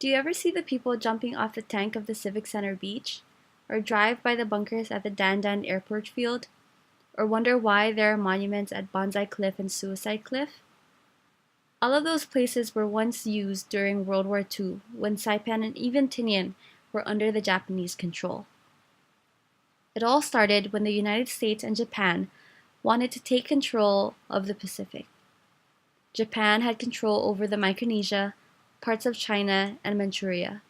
Do you ever see the people jumping off the tank of the Civic Center beach? Or drive by the bunkers at the Dandan Airport Field? Or wonder why there are monuments at Bonsai Cliff and Suicide Cliff? All of those places were once used during World War II when Saipan and even Tinian were under the Japanese control. It all started when the United States and Japan wanted to take control of the Pacific. Japan had control over the Micronesia, parts of China, and Manchuria.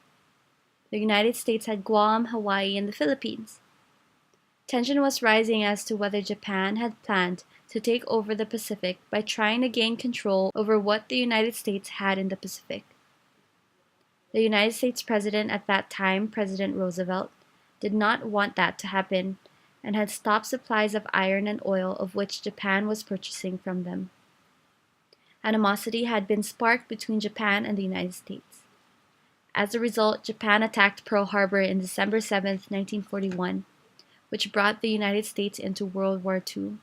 The United States had Guam, Hawaii, and the Philippines. Tension was rising as to whether Japan had planned to take over the Pacific by trying to gain control over what the United States had in the Pacific. The United States President at that time, President Roosevelt, did not want that to happen and had stopped supplies of iron and oil of which Japan was purchasing from them. Animosity had been sparked between Japan and the United States. As a result, Japan attacked Pearl Harbor on December 7, 1941, which brought the United States into World War II.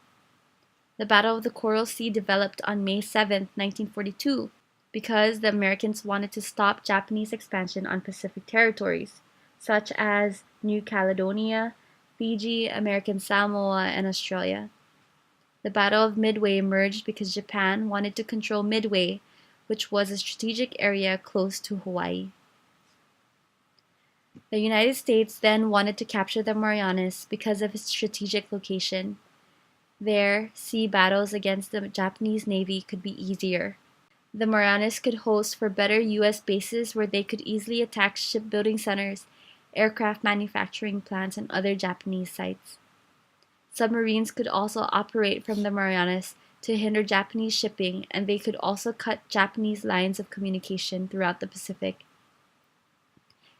The Battle of the Coral Sea developed on May 7, 1942, because the Americans wanted to stop Japanese expansion on Pacific territories, such as New Caledonia, Fiji, American Samoa, and Australia. The Battle of Midway emerged because Japan wanted to control Midway, which was a strategic area close to Hawaii. The United States then wanted to capture the Marianas because of its strategic location. There, sea battles against the Japanese Navy could be easier. The Marianas could host for better U.S. bases where they could easily attack shipbuilding centers, aircraft manufacturing plants, and other Japanese sites. Submarines could also operate from the Marianas to hinder Japanese shipping, and they could also cut Japanese lines of communication throughout the Pacific.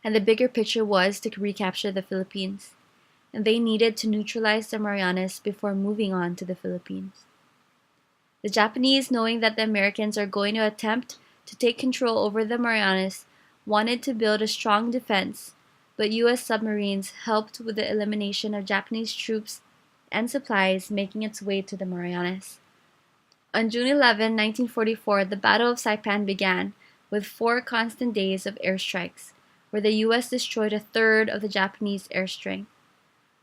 And the bigger picture was to recapture the Philippines, and they needed to neutralize the Marianas before moving on to the Philippines. The Japanese, knowing that the Americans are going to attempt to take control over the Marianas, wanted to build a strong defense, but U.S. submarines helped with the elimination of Japanese troops and supplies making its way to the Marianas. On June 11, 1944, the Battle of Saipan began with 4 constant days of airstrikes, where the U.S. destroyed a third of the Japanese air strength.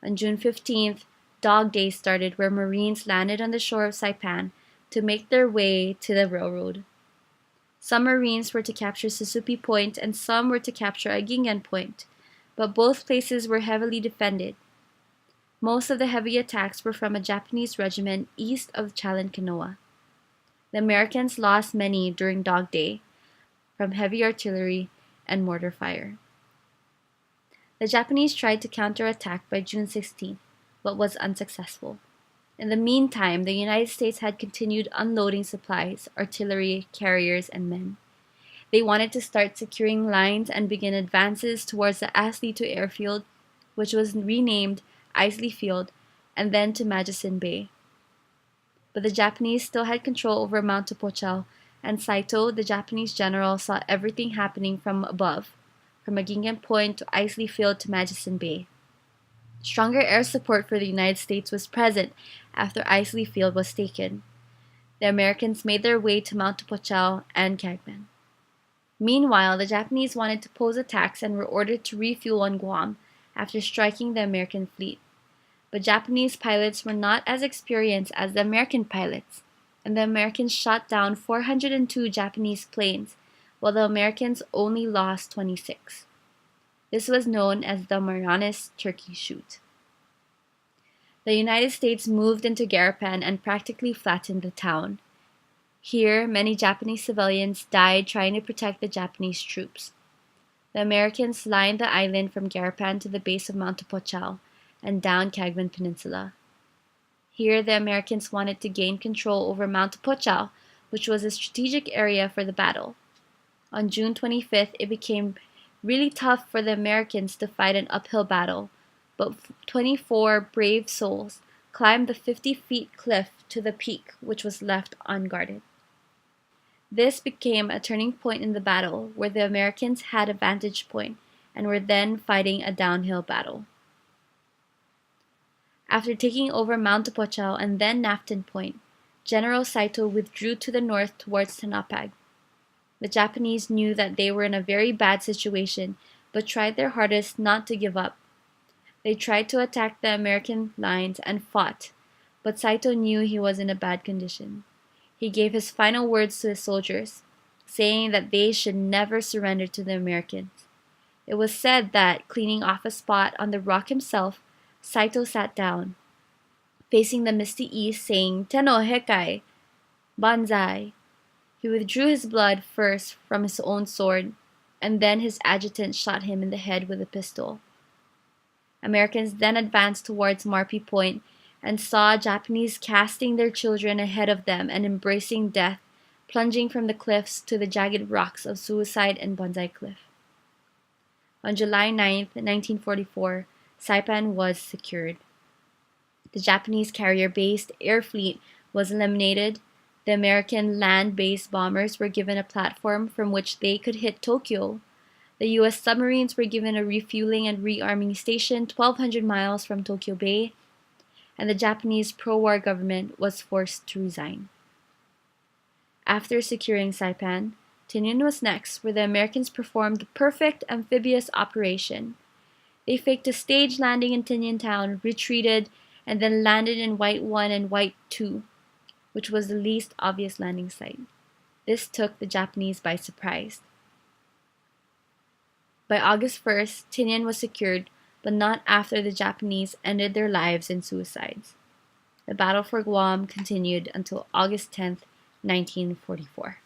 On June 15th, Dog Day started, where Marines landed on the shore of Saipan to make their way to the railroad. Some Marines were to capture Susupi Point and some were to capture Agingan Point, but both places were heavily defended. Most of the heavy attacks were from a Japanese regiment east of Chalankanoa. The Americans lost many during Dog Day from heavy artillery and mortar fire. The Japanese tried to counterattack by June 16th, but was unsuccessful. In the meantime, the United States had continued unloading supplies, artillery, carriers, and men. They wanted to start securing lines and begin advances towards the Aslito Airfield, which was renamed Isley Field, and then to Majasin Bay. But the Japanese still had control over Mount Tupochal, and Saito, the Japanese general, saw everything happening from above, from Agingan Point to Isley Field to Majasin Bay. Stronger air support for the United States was present after Isley Field was taken. The Americans made their way to Mount Tupochal and Cagman. Meanwhile, the Japanese wanted to pose attacks and were ordered to refuel on Guam after striking the American fleet. But Japanese pilots were not as experienced as the American pilots, and the Americans shot down 402 Japanese planes, while the Americans only lost 26. This was known as the Marianas Turkey Shoot. The United States moved into Garapan and practically flattened the town. Here, many Japanese civilians died trying to protect the Japanese troops. The Americans lined the island from Garapan to the base of Mount Tupochal and down Cagman Peninsula. Here, the Americans wanted to gain control over Mount Tupochal, which was a strategic area for the battle. On June 25th, it became really tough for the Americans to fight an uphill battle, but 24 brave souls climbed the 50-foot cliff to the peak, which was left unguarded. This became a turning point in the battle, where the Americans had a vantage point and were then fighting a downhill battle. After taking over Mount Tupochal and then Naftan Point, General Saito withdrew to the north towards Tanapag. The Japanese knew that they were in a very bad situation, but tried their hardest not to give up. They tried to attack the American lines and fought, but Saito knew he was in a bad condition. He gave his final words to his soldiers, saying that they should never surrender to the Americans. It was said that, cleaning off a spot on the rock himself, Saito sat down, facing the misty east, saying, "Tenno Hekai, Banzai." He withdrew his blood first from his own sword, and then his adjutant shot him in the head with a pistol. Americans then advanced towards Marpi Point and saw Japanese casting their children ahead of them and embracing death, plunging from the cliffs to the jagged rocks of Suicide and Banzai Cliff. On July 9, 1944, Saipan was secured. The Japanese carrier-based air fleet was eliminated. The American land-based bombers were given a platform from which they could hit Tokyo. The U.S. submarines were given a refueling and rearming station 1,200 miles from Tokyo Bay, and the Japanese pro-war government was forced to resign. After securing Saipan, Tinian was next, where the Americans performed the perfect amphibious operation. They faked a stage landing in Tinian Town, retreated, and then landed in White 1 and White 2, which was the least obvious landing site. This took the Japanese by surprise. By August 1st, Tinian was secured, but not after the Japanese ended their lives in suicides. The battle for Guam continued until August 10, 1944.